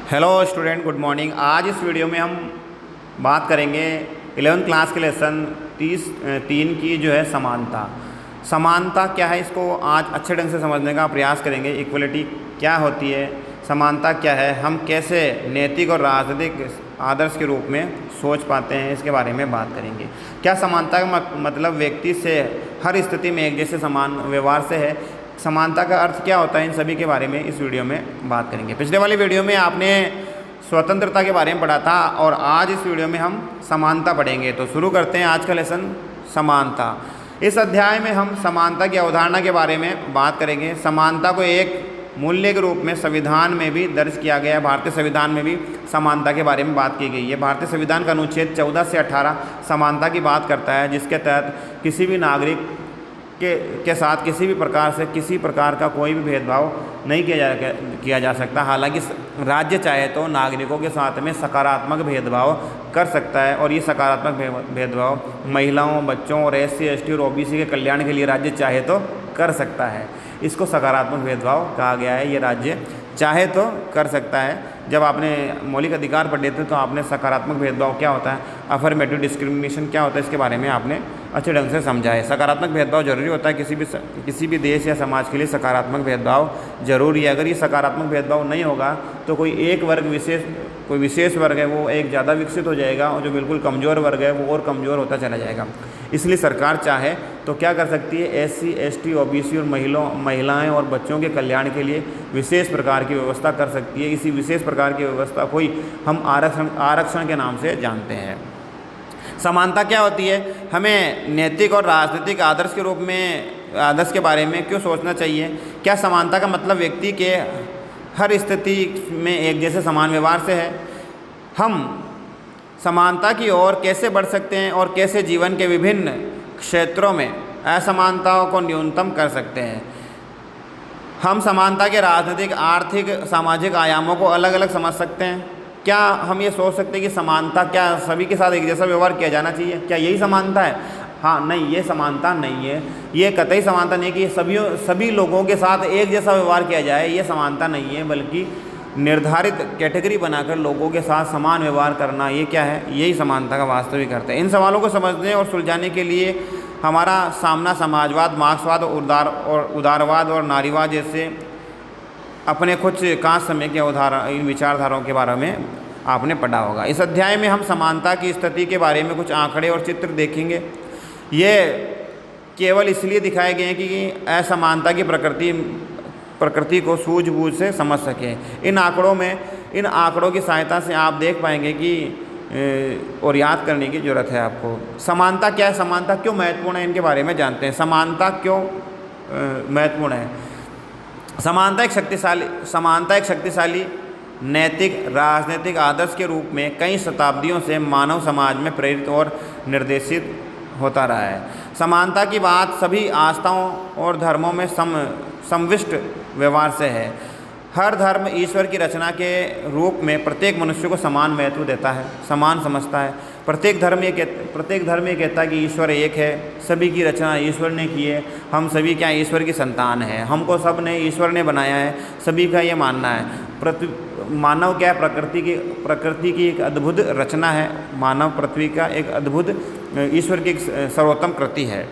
Hello student, good morning. आज इस video में हम बात करेंगे 11th क्लास के लेसन 3 की जो है समानता क्या है, इसको आज अच्छे ढंग से समझने का प्रयास करेंगे। इक्वलिटी क्या होती है, समानता क्या है, हम कैसे नैतिक और राजनीतिक आदर्श के रूप में सोच पाते हैं, इसके बारे में बात करेंगे। क्या समानता का मतलब व्यक्ति से हर स्थिति में एक जैसे समान व्यवहार से है। समानता का अर्थ क्या होता है, इन सभी के बारे में इस वीडियो में बात करेंगे। पिछले वाली वीडियो में आपने स्वतंत्रता के बारे में पढ़ा था और आज इस वीडियो में हम समानता पढ़ेंगे। तो शुरू करते हैं आज का लेसन, समानता। इस अध्याय में हम समानता की अवधारणा के बारे में बात करेंगे। समानता को एक मूल्य के रूप में संविधान में भी दर्ज किया गया है। भारतीय संविधान में भी समानता के बारे में बात की गई है। भारतीय संविधान का अनुच्छेद 14 से 18 समानता की बात करता है, जिसके तहत किसी भी नागरिक के साथ किसी भी प्रकार से किसी प्रकार का कोई भी भेदभाव नहीं किया जा सकता। हालांकि राज्य चाहे तो नागरिकों के साथ में सकारात्मक भेदभाव कर सकता है, और ये सकारात्मक भेदभाव महिलाओं, बच्चों और SC, ST और OBC के कल्याण के लिए राज्य चाहे तो कर सकता है। इसको सकारात्मक भेदभाव कहा गया है। ये राज्य चाहे तो कर सकता है। जब आपने मौलिक अधिकार पढ़े थे तो आपने सकारात्मक भेदभाव क्या होता है, अफर्मेटिव डिस्क्रिमिनेशन क्या होता है, इसके बारे में आपने अच्छे ढंग से समझा है। सकारात्मक भेदभाव जरूरी होता है, किसी भी देश या समाज के लिए सकारात्मक भेदभाव जरूरी है। अगर ये सकारात्मक भेदभाव नहीं होगा तो कोई विशेष वर्ग है वो एक ज़्यादा विकसित हो जाएगा, और जो बिल्कुल कमज़ोर वर्ग है वो और कमज़ोर होता चला जाएगा। इसलिए सरकार चाहे तो क्या कर सकती है, SC, ST, OBC और महिलाएं और बच्चों के कल्याण के लिए विशेष प्रकार की व्यवस्था कर सकती है। इसी विशेष प्रकार की व्यवस्था को ही हम आरक्षण के नाम से जानते हैं। समानता क्या होती है, हमें नैतिक और राजनीतिक आदर्श के बारे में क्यों सोचना चाहिए। क्या समानता का मतलब व्यक्ति के हर स्थिति में एक जैसे समान व्यवहार से है। हम समानता की ओर कैसे बढ़ सकते हैं और कैसे जीवन के विभिन्न क्षेत्रों में असमानताओं को न्यूनतम कर सकते हैं। हम समानता के राजनीतिक, आर्थिक, सामाजिक आयामों को अलग अलग समझ सकते हैं। क्या हम ये सोच सकते हैं कि समानता क्या सभी के साथ एक जैसा व्यवहार किया जाना चाहिए, क्या यही समानता है? हाँ, नहीं, ये समानता नहीं है। ये कतई समानता नहीं कि सभी लोगों के साथ एक जैसा व्यवहार किया जाए, ये समानता नहीं है। बल्कि निर्धारित कैटेगरी बनाकर लोगों के साथ समान व्यवहार करना, ये क्या है, यही समानता का वास्तविक अर्थ है। इन सवालों को समझने और सुलझाने के लिए हमारा सामना समाजवाद, मार्क्सवाद और उदारवाद और नारीवाद जैसे अपने कुछ कांच समय के इन विचारधाराओं के बारे में आपने पढ़ा होगा। इस अध्याय में हम समानता की स्थिति के बारे में कुछ आंकड़े और चित्र देखेंगे। ये केवल इसलिए दिखाए गए हैं कि असमानता की प्रकृति को सूझबूझ से समझ सकें। इन आंकड़ों की सहायता से आप देख पाएंगे कि और याद करने की ज़रूरत है आपको। समानता क्या है, समानता क्यों महत्वपूर्ण है, इनके बारे में जानते हैं। समानता क्यों महत्वपूर्ण है। समानता एक शक्तिशाली नैतिक राजनीतिक आदर्श के रूप में कई शताब्दियों से मानव समाज में प्रेरित और निर्देशित होता रहा है। समानता की बात सभी आस्थाओं और धर्मों में समविष्ट व्यवहार से है। हर धर्म ईश्वर की रचना के रूप में प्रत्येक मनुष्य को समान महत्व देता है, समान समझता है। प्रत्येक धर्म ये कहता है कि ईश्वर एक है, सभी की रचना ईश्वर ने की है, हम सभी क्या ईश्वर की संतान है, हमको सब ने ईश्वर ने बनाया है, सभी का ये मानना है। मानव क्या है, प्रकृति की एक अद्भुत रचना है। मानव पृथ्वी का एक अद्भुत ईश्वर की एक सर्वोत्तम कृति है,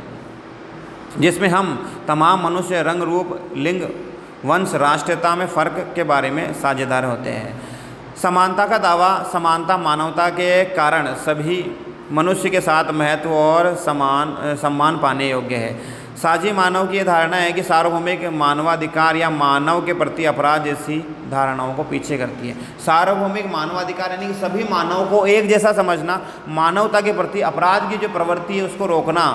जिसमें हम तमाम मनुष्य रंग, रूप, लिंग, वंश, राष्ट्रीयता में फ़र्क के बारे में साझेदार होते हैं। समानता का दावा, समानता मानवता के कारण सभी मनुष्य के साथ महत्व और सम्मान पाने योग्य है। साझी मानव की यह धारणा है कि सार्वभौमिक मानवाधिकार या मानव के प्रति अपराध जैसी धारणाओं को पीछे करती है। सार्वभौमिक मानवाधिकार यानी कि सभी मानव को एक जैसा समझना, मानवता के प्रति अपराध की जो प्रवृत्ति है उसको रोकना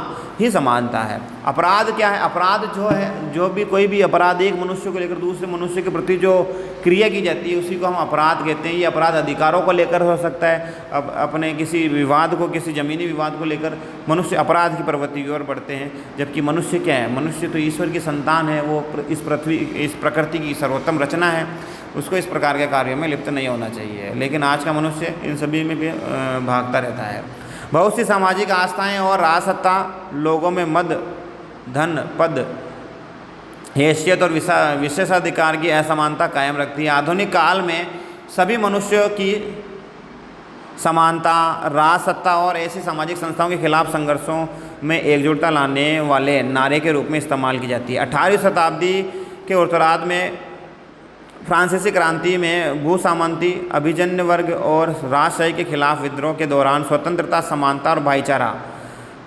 ही समानता है। अपराध क्या है, अपराध जो है, जो भी कोई भी अपराध एक मनुष्य को लेकर दूसरे मनुष्य के प्रति जो क्रिया की जाती है उसी को हम अपराध कहते हैं। ये अपराध अधिकारों को लेकर हो सकता है, अब अपने किसी विवाद को, किसी ज़मीनी विवाद को लेकर मनुष्य अपराध की प्रवृत्ति की ओर बढ़ते हैं। जबकि मनुष्य क्या है, मनुष्य तो ईश्वर की संतान है, वो इस प्रकृति की सर्वोत्तम रचना है, उसको इस प्रकार के कार्यों में लिप्त नहीं होना चाहिए। लेकिन आज का मनुष्य इन सभी में भी भागता रहता है। बहुत सी सामाजिक आस्थाएं और राजसत्ता लोगों में मद, धन, पद, हैसियत और विशेषाधिकार की असमानता कायम रखती है। आधुनिक काल में सभी मनुष्यों की समानता, राजसत्ता और ऐसी सामाजिक संस्थाओं के खिलाफ संघर्षों में एकजुटता लाने वाले नारे के रूप में इस्तेमाल की जाती है। 18वीं शताब्दी के उत्तरार्ध में फ्रांसीसी क्रांति में भूसामंती, अभिजन्य वर्ग और राजशाही के खिलाफ विद्रोह के दौरान स्वतंत्रता, समानता और भाईचारा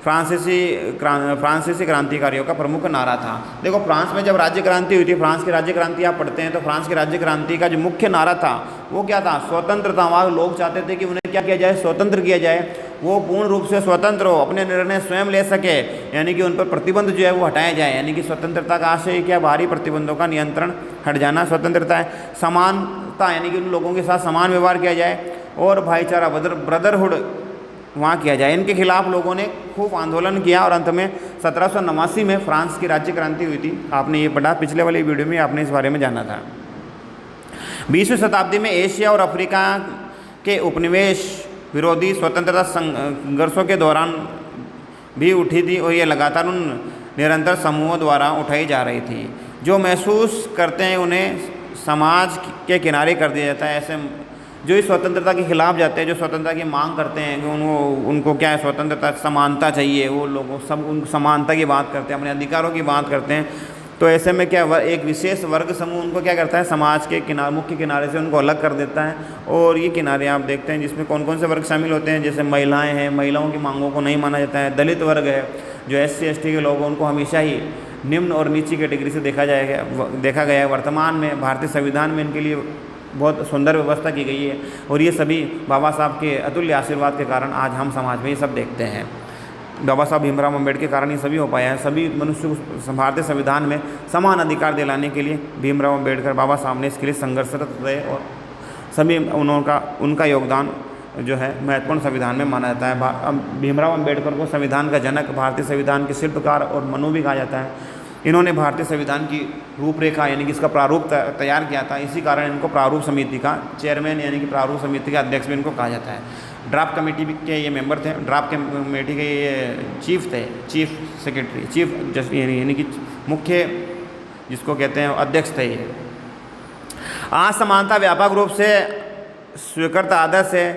फ्रांसीसी क्रांतिकारियों का प्रमुख नारा था। देखो, फ्रांस में जब राज्य क्रांति हुई थी, फ्रांस की राज्य क्रांति आप पढ़ते हैं तो फ्रांस की राज्य क्रांति का जो मुख्य नारा था वो क्या था? स्वतंत्रता। वहाँ लोग चाहते थे कि उन्हें क्या किया जाए? स्वतंत्र किया जाए, वो पूर्ण रूप से स्वतंत्र हो, अपने निर्णय स्वयं ले सके, यानी कि उन पर प्रतिबंध जो है वो हटाया जाए। यानी कि स्वतंत्रता का आशय क्या? बाहरी प्रतिबंधों का नियंत्रण हट जाना स्वतंत्रता है। समानता, यानी कि उन लोगों के साथ समान व्यवहार किया जाए, और भाईचारा, ब्रदरहुड वहाँ किया जाए। इनके खिलाफ लोगों ने खूब आंदोलन किया और अंत में 1789 में फ्रांस की राज्य क्रांति हुई थी। आपने ये पढ़ा पिछले वाली वीडियो में, आपने इस बारे में जाना था। 20वीं शताब्दी में एशिया और अफ्रीका के उपनिवेश विरोधी स्वतंत्रता संघर्षों के दौरान भी उठी थी, और ये लगातार उन निरंतर समूहों द्वारा उठाई जा रही थी। जो महसूस करते हैं उन्हें समाज के किनारे कर दिया जाता है। ऐसे जो इस स्वतंत्रता के खिलाफ जाते हैं, जो स्वतंत्रता की मांग करते हैं कि उनको क्या है? स्वतंत्रता, समानता चाहिए, वो लोग सब उन समानता की बात करते हैं, अपने अधिकारों की बात करते हैं। तो ऐसे में क्या, एक विशेष वर्ग समूह उनको क्या करता है? समाज के मुख्य किनारे से उनको अलग कर देता है। और ये किनारे आप देखते हैं जिसमें कौन कौन से वर्ग शामिल होते हैं, जैसे महिलाएँ हैं, महिलाओं की मांगों को नहीं माना जाता है। दलित वर्ग है, जो SC ST के लोग हैं, उनको हमेशा ही निम्न और नीची कैटेगरी से देखा गया है। वर्तमान में भारतीय संविधान में इनके लिए बहुत सुंदर व्यवस्था की गई है, और ये सभी बाबा साहब के अतुल्य आशीर्वाद के कारण आज हम समाज में ये सब देखते हैं। बाबा साहब भीमराव अम्बेडकर के कारण ये सभी हो पाया है। सभी मनुष्य को भारतीय संविधान में समान अधिकार दिलाने के लिए भीमराव अम्बेडकर बाबा साहब ने इसके लिए संघर्षरत रहे, और सभी उनका योगदान जो है महत्वपूर्ण संविधान में माना जाता है। भीमराव अम्बेडकर को संविधान का जनक, भारतीय संविधान के शिल्पकार और मनु भी कहा जाता है। इन्होंने भारतीय संविधान की रूपरेखा, यानी कि इसका प्रारूप तैयार किया था। इसी कारण इनको प्रारूप समिति का चेयरमैन, यानी कि प्रारूप समिति के अध्यक्ष भी इनको कहा जाता है। ड्राफ्ट कमेटी के ये मेंबर थे, ड्राफ्ट कमेटी के ये चीफ थे, चीफ सेक्रेटरी, चीफ जस्टिस, यानी कि मुख्य जिसको कहते हैं अध्यक्ष थे ये। आज समानता व्यापक रूप से स्वीकृत आदर्श है,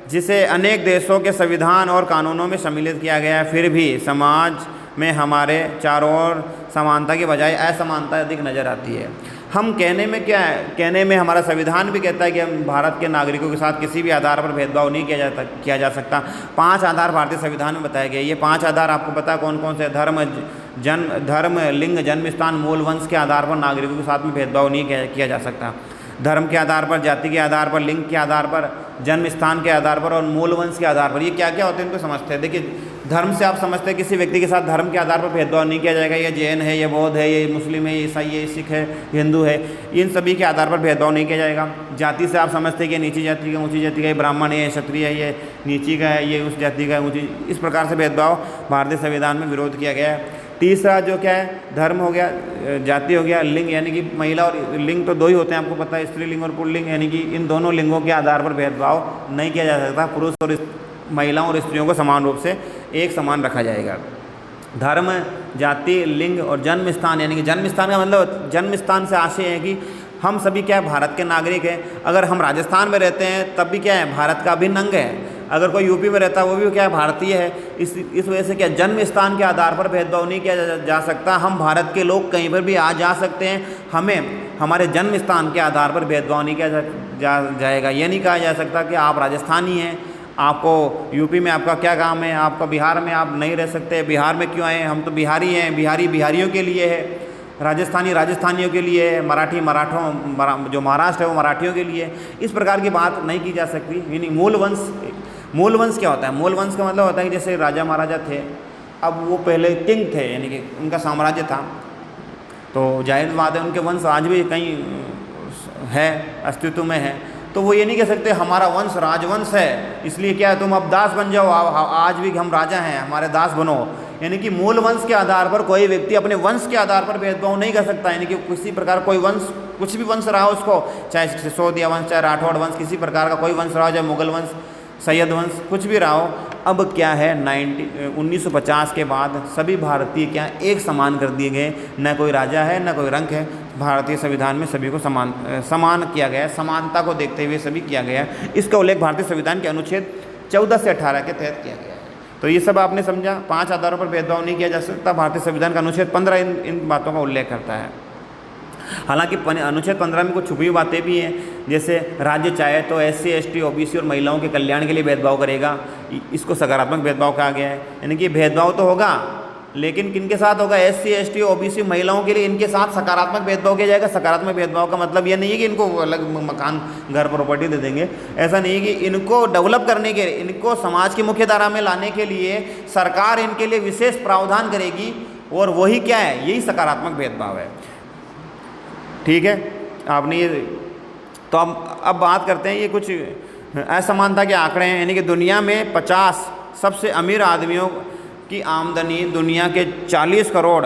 जिसे अनेक देशों के संविधान और कानूनों में सम्मिलित किया गया है। फिर भी समाज में हमारे चारों ओर समानता के बजाय असमानता अधिक नज़र आती है। हम कहने में क्या है? कहने में हमारा संविधान भी कहता है कि हम भारत के नागरिकों के साथ किसी भी आधार पर भेदभाव नहीं किया जा सकता। 5 आधार भारतीय संविधान में बताए गए। ये 5 आधार आपको पता है कौन कौन से? धर्म, लिंग, जन्म स्थान, मूल वंश के आधार पर नागरिकों के साथ में भेदभाव नहीं किया जा सकता। धर्म के आधार पर, जाति के आधार पर, लिंग के आधार पर, जन्म स्थान के आधार पर और मूल वंश के आधार पर। ये क्या क्या होते हैं इनको समझते हैं। देखिए, धर्म से आप समझते हैं किसी व्यक्ति के साथ धर्म के आधार पर भेदभाव नहीं किया जाएगा। ये जैन है, ये बौद्ध है, ये मुस्लिम है, ये ईसाई है, ये सिख है, हिंदू है, इन सभी के आधार पर भेदभाव नहीं किया जाएगा। जाति से आप समझते हैं कि नीची जाति का, ऊँची जाति का, ये ब्राह्मण है, ये क्षत्रिय है, ये नीची का है, ये उस जाति का है, ऊँची, इस प्रकार से भेदभाव भारतीय संविधान में विरोध किया गया है। तीसरा जो क्या है? धर्म हो गया, जाति हो गया, लिंग यानी कि महिला और लिंग तो 2 ही होते हैं, आपको पता है, स्त्रीलिंग और पुल्लिंग, यानी कि इन दोनों लिंगों के आधार पर भेदभाव नहीं किया जा सकता। पुरुष और महिलाओं और स्त्रियों को समान रूप से एक समान रखा जाएगा। धर्म, जाति, लिंग और जन्म स्थान, यानी कि जन्म स्थान का मतलब, जन्म स्थान से आशय है कि हम सभी क्या है? भारत के नागरिक हैं। अगर हम राजस्थान में रहते हैं तब भी क्या है? भारत का अभिन्न अंग है। अगर कोई यूपी में रहता है वो भी क्या है? भारतीय है। इस वजह से क्या, जन्म स्थान के आधार पर भेदभाव नहीं किया जा सकता। हम भारत के लोग कहीं पर भी आ जा सकते हैं, हमें हमारे जन्म स्थान के आधार पर भेदभाव नहीं किया जाएगा। ये नहीं कहा जा सकता कि आप राजस्थानी हैं, आपको यूपी में आपका क्या काम है, आपका बिहार में आप नहीं रह सकते, बिहार में क्यों आए? हम तो बिहारी हैं, बिहारी बिहारियों के लिए है, राजस्थानी राजस्थानियों के लिए है, मराठी मराठों, जो महाराष्ट्र है वो मराठियों के लिए। इस प्रकार की बात नहीं की जा सकती। यानी मूल वंश क्या होता है? मूल वंश का मतलब होता है कि जैसे राजा महाराजा थे, अब वो पहले किंग थे, यानी कि उनका साम्राज्य था, तो जाहिर बात है उनके वंश आज भी कहीं है, अस्तित्व में है। तो वो ये नहीं कह सकते हमारा वंश राजवंश है, इसलिए क्या है तुम अब दास बन जाओ, आज भी हम राजा हैं, हमारे दास बनो। यानी कि मूल वंश के आधार पर कोई व्यक्ति अपने वंश के आधार पर भेदभाव नहीं कर सकता। यानी कि किसी प्रकार कोई वंश, कुछ भी वंश रहा उसको, चाहे सिसोदिया वंश, चाहे राठौड़ वंश, किसी प्रकार का कोई वंश रहा हो, चाहे मुगल वंश, सैयद वंश, कुछ भी रहा हो। अब क्या है 1950 के बाद सभी भारतीय क्या एक समान कर दिए गए, न कोई राजा है न कोई रंक है, भारतीय संविधान में सभी को समान किया गया है, समानता को देखते हुए सभी किया गया है। इसका उल्लेख भारतीय संविधान के अनुच्छेद 14 से 18 के तहत किया गया है। तो ये सब आपने समझा, 5 आधारों पर भेदभाव नहीं किया जा सकता। भारतीय संविधान का अनुच्छेद 15 इन बातों का उल्लेख करता है। हालांकि अनुच्छेद 15 में कुछ छुपी हुई बातें भी हैं, जैसे राज्य चाहे तो SC, ST, OBC और महिलाओं के कल्याण के लिए भेदभाव करेगा। इसको सकारात्मक भेदभाव कहा गया है, यानी कि भेदभाव तो होगा लेकिन किनके साथ होगा? SC, ST, OBC महिलाओं के लिए इनके साथ सकारात्मक भेदभाव किया जाएगा। सकारात्मक भेदभाव का मतलब ये नहीं है कि इनको अलग मकान, घर, प्रॉपर्टी दे देंगे। ऐसा नहीं है कि इनको डेवलप करने के, इनको समाज की मुख्य धारा में लाने के लिए सरकार इनके लिए विशेष प्रावधान करेगी, और वही क्या है? यही सकारात्मक भेदभाव है। ठीक है, आपने ये तो अब बात करते हैं, ये कुछ असमानता के आंकड़े हैं, यानी कि दुनिया में 50 सबसे अमीर आदमियों की आमदनी दुनिया के 40 करोड़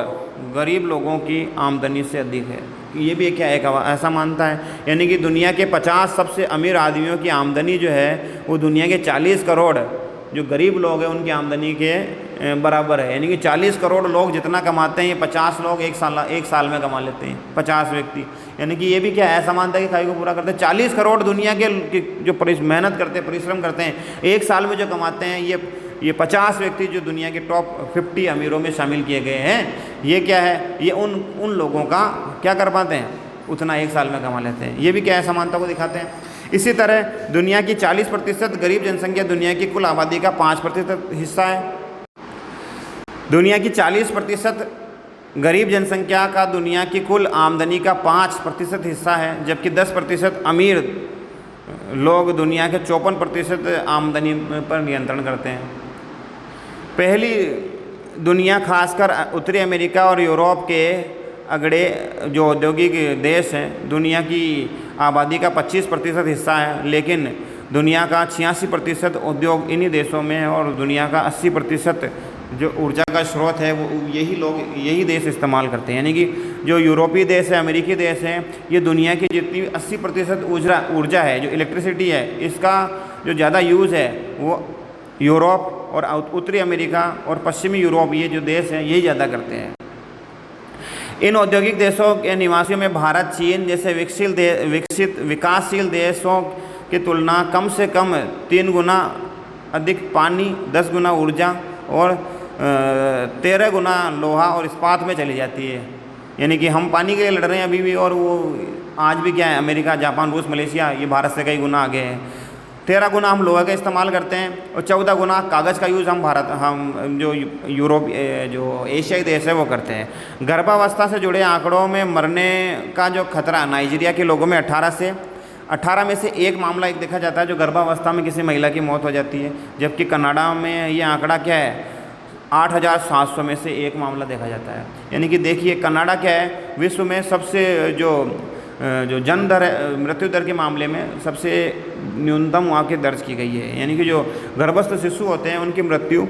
गरीब लोगों की आमदनी से अधिक है। ये भी क्या एक असमानता है, यानी कि दुनिया के 50 सबसे अमीर आदमियों की आमदनी जो है वो दुनिया के 40 करोड़ जो गरीब लोग हैं उनकी आमदनी के बराबर है। यानी कि 40 करोड़ लोग जितना कमाते हैं ये 50 लोग एक साल में कमा लेते हैं, 50 व्यक्ति। यानी कि ये भी क्या है? असमानता की खाई को पूरा करते हैं। 40 करोड़ दुनिया के जो मेहनत करते हैं, परिश्रम करते हैं, एक साल में जो कमाते हैं, ये 50 व्यक्ति जो दुनिया के टॉप 50 अमीरों में शामिल किए गए हैं, ये क्या है? ये उन लोगों का क्या कर पाते हैं? उतना एक साल में कमा लेते हैं। ये भी क्या है? समानता को दिखाते हैं। इसी तरह दुनिया की 40% गरीब जनसंख्या दुनिया की कुल आबादी का 5% हिस्सा है। दुनिया की 40% गरीब जनसंख्या का दुनिया की कुल आमदनी का 5% हिस्सा है, जबकि 10% अमीर लोग दुनिया के 54% आमदनी पर नियंत्रण करते हैं। पहली दुनिया खासकर उत्तरी अमेरिका और यूरोप के अगड़े जो औद्योगिक देश हैं, दुनिया की आबादी का 25% हिस्सा है, लेकिन दुनिया का 86% उद्योग इन्हीं देशों में है, और दुनिया का 80% जो ऊर्जा का स्रोत है वो यही देश इस्तेमाल करते हैं। यानी कि जो यूरोपीय देश है, अमेरिकी देश हैं, ये दुनिया की जितनी 80% ऊर्जा है, जो इलेक्ट्रिसिटी है, इसका जो ज़्यादा यूज़ है वो यूरोप और उत्तरी अमेरिका और पश्चिमी यूरोप, ये जो देश हैं, यही ज़्यादा करते हैं। इन औद्योगिक देशों के निवासियों में भारत, चीन जैसे विकासशील देशों की तुलना कम से कम 3 गुना अधिक पानी, 10 गुना ऊर्जा और 13 गुना लोहा और इस्पात में चली जाती है। यानी कि हम पानी के लिए लड़ रहे हैं अभी भी, और वो आज भी क्या है? अमेरिका, जापान, रूस, मलेशिया ये भारत से कई गुना आगे हैं। 13 गुना हम लोहा का इस्तेमाल करते हैं और 14 गुना कागज़ का यूज़ हम जो यूरोप, जो एशियाई देश है वो करते हैं। गर्भावस्था से जुड़े आंकड़ों में मरने का जो खतरा नाइजीरिया के लोगों में 18 में से एक मामला एक देखा जाता है जो गर्भावस्था में किसी महिला की मौत हो जाती है, जबकि कनाडा में ये आंकड़ा क्या है? 8,700 में से एक मामला देखा जाता है। यानी कि देखिए कनाडा क्या है? विश्व में सबसे जो जन्म दर है, मृत्यु दर के मामले में सबसे न्यूनतम वहाँ की दर्ज की गई है। यानी कि जो गर्भस्थ शिशु होते हैं उनकी मृत्यु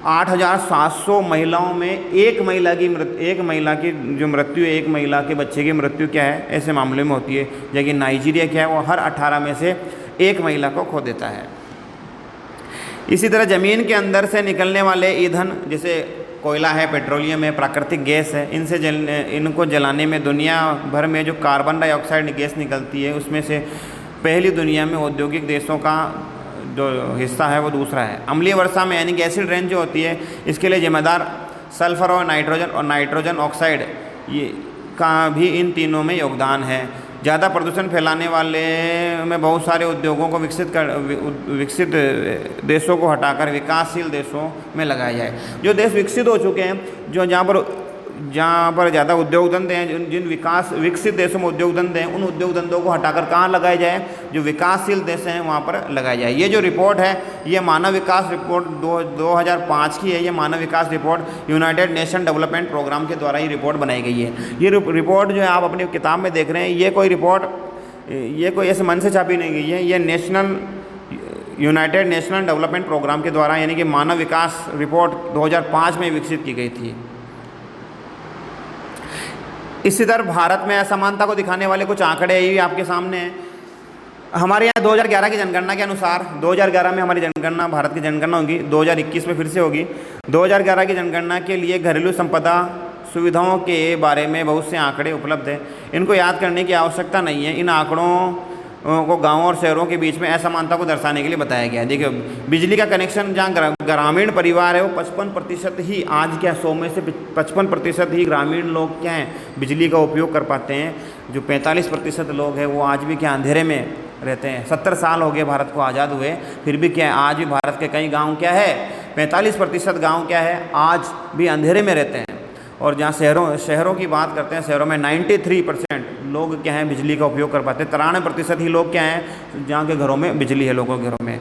8,700 महिलाओं में एक महिला की जो मृत्यु, एक महिला के बच्चे की मृत्यु क्या है? ऐसे मामले में होती है। जबकि नाइजीरिया क्या है? वो हर 18 में से एक महिला को खो देता है। इसी तरह ज़मीन के अंदर से निकलने वाले ईंधन, जैसे कोयला है, पेट्रोलियम है, प्राकृतिक गैस है, इनको जलाने में दुनिया भर में जो कार्बन डाइऑक्साइड गैस निकलती है, उसमें से पहली दुनिया में औद्योगिक देशों का जो हिस्सा है वो दूसरा है। अम्लीय वर्षा में यानी कि एसिड रेन जो होती है, इसके लिए जिम्मेदार सल्फर और नाइट्रोजन ऑक्साइड ये का भी इन तीनों में योगदान है। ज़्यादा प्रदूषण फैलाने वाले में बहुत सारे उद्योगों को विकसित देशों को हटाकर विकासशील देशों में लगाया जाए। जो देश विकसित हो चुके हैं, जहाँ पर ज़्यादा उद्योग धंधे हैं, जिन विकसित देशों में उद्योग धंधे हैं, उन उद्योग धंधों को हटाकर कहाँ लगाया जाए? जो विकासशील देश हैं वहाँ पर लगाया जाए। ये जो रिपोर्ट है, ये मानव विकास रिपोर्ट 2005 की है। ये मानव विकास report United Nation Development Programme के द्वारा ये रिपोर्ट बनाई गई है। ये रिपोर्ट जो है आप अपनी किताब में देख रहे हैं, ये कोई ऐसे मन से छापी नहीं गई है। ये यूनाइटेड नेशनल डेवलपमेंट प्रोग्राम के द्वारा यानी कि मानव विकास रिपोर्ट 2005 में विकसित की गई थी। इसी तरह भारत में असमानता को दिखाने वाले कुछ आंकड़े ये भी आपके सामने हैं। हमारे यहाँ 2011 की जनगणना के अनुसार, 2011 में हमारी जनगणना, भारत की जनगणना होगी, 2021 में फिर से होगी। 2011 की जनगणना के लिए घरेलू संपदा सुविधाओं के बारे में बहुत से आंकड़े उपलब्ध हैं। इनको याद करने की आवश्यकता नहीं है। इन आंकड़ों को गाँव और शहरों के बीच में असमानता को दर्शाने के लिए बताया गया है। देखिए, बिजली का कनेक्शन जहाँ ग्रामीण परिवार है वो 55% ही, आज क्या 100 में से 55% ही ग्रामीण लोग क्या हैं, बिजली का उपयोग कर पाते हैं। जो 45% लोग हैं वो आज भी क्या अंधेरे में रहते हैं। 70 साल हो गए भारत को आज़ाद हुए, फिर भी क्या है, आज भी भारत के कई गाँव क्या है, 45% गाँव क्या है, आज भी अंधेरे में रहते हैं। और जहाँ शहरों की बात करते हैं, शहरों में 93% लोग क्या हैं, बिजली का उपयोग कर पाते हैं। 93% ही लोग क्या हैं, जहाँ के घरों में बिजली है, लोगों के घरों में।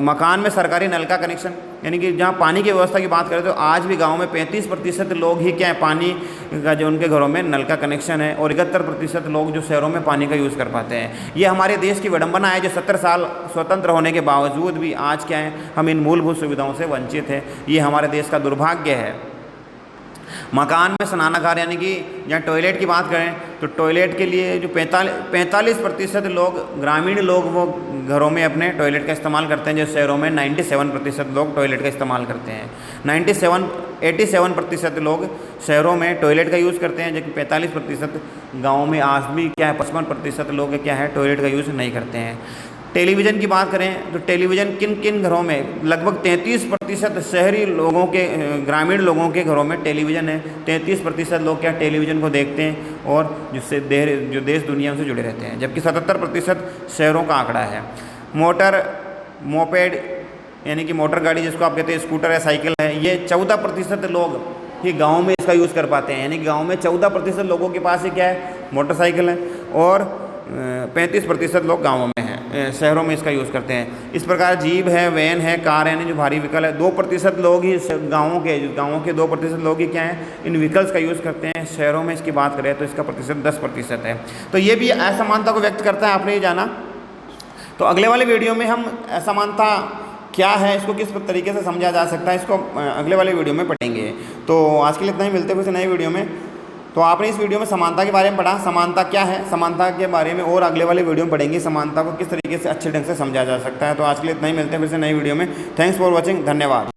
मकान में सरकारी नल का कनेक्शन, यानी कि जहाँ पानी की व्यवस्था की बात करें तो आज भी गाँव में 35% लोग ही क्या है, पानी का जो उनके घरों में नल का कनेक्शन है, और 71% लोग जो शहरों में पानी का यूज़ कर पाते हैं। ये हमारे देश की विडंबना है, जो 70 साल स्वतंत्र होने के बावजूद भी आज क्या है, हम इन मूलभूत सुविधाओं से वंचित हैं। ये हमारे देश का दुर्भाग्य है। मकान में स्नानागार, यानी कि जहाँ टॉयलेट की बात करें तो टॉयलेट के लिए जो 45% लोग, ग्रामीण लोग, वो घरों में अपने टॉयलेट का इस्तेमाल करते हैं, जो शहरों में 97% लोग टॉयलेट का इस्तेमाल करते हैं। 87% लोग शहरों में टॉयलेट का यूज़ करते हैं, जबकि 45% गाँव में आज भी क्या है, 55% लोग क्या है, टॉयलेट का यूज़ नहीं करते हैं। टेलीविज़न की बात करें तो टेलीविज़न किन किन घरों में, लगभग 33% शहरी लोगों के, ग्रामीण लोगों के घरों में टेलीविज़न है। 33% लोग क्या टेलीविज़न को देखते हैं और जिससे जो देश दुनिया से जुड़े रहते हैं, जबकि 77% शहरों का आंकड़ा है। मोपेड यानी कि मोटर गाड़ी जिसको आप कहते हैं, स्कूटर है, साइकिल है, ये 14% लोग ही गाँव में इसका यूज़ कर पाते हैं। यानी कि गाँव में 14% लोगों के पास ही क्या है, मोटरसाइकिल है, और 35% लोग गाँवों में हैं, शहरों में इसका यूज़ करते हैं। इस प्रकार जीप है, वैन है, कार है, यानी जो भारी व्हीकल है, 2% लोग ही गाँवों के 2% लोग ही क्या हैं, इन व्हीकल्स का यूज़ करते हैं। शहरों में इसकी बात करें तो इसका प्रतिशत 10% है। तो ये भी असमानता को व्यक्त करता है, आपने ये जाना। तो अगले वाले वीडियो में हम असमानता क्या है, इसको किस तरीके से समझा जा सकता है, इसको अगले वाले वीडियो में पढ़ेंगे। तो आज के लिए इतना ही, मिलते हैं फिर नए वीडियो में। तो आपने इस वीडियो में समानता के बारे में पढ़ा, समानता क्या है, समानता के बारे में और अगले वाले वीडियो में पढ़ेंगे, समानता को किस तरीके से अच्छे ढंग से समझा जा सकता है। तो आज के लिए इतना ही, मिलते हैं फिर से नई वीडियो में। थैंक्स फॉर वॉचिंग, धन्यवाद।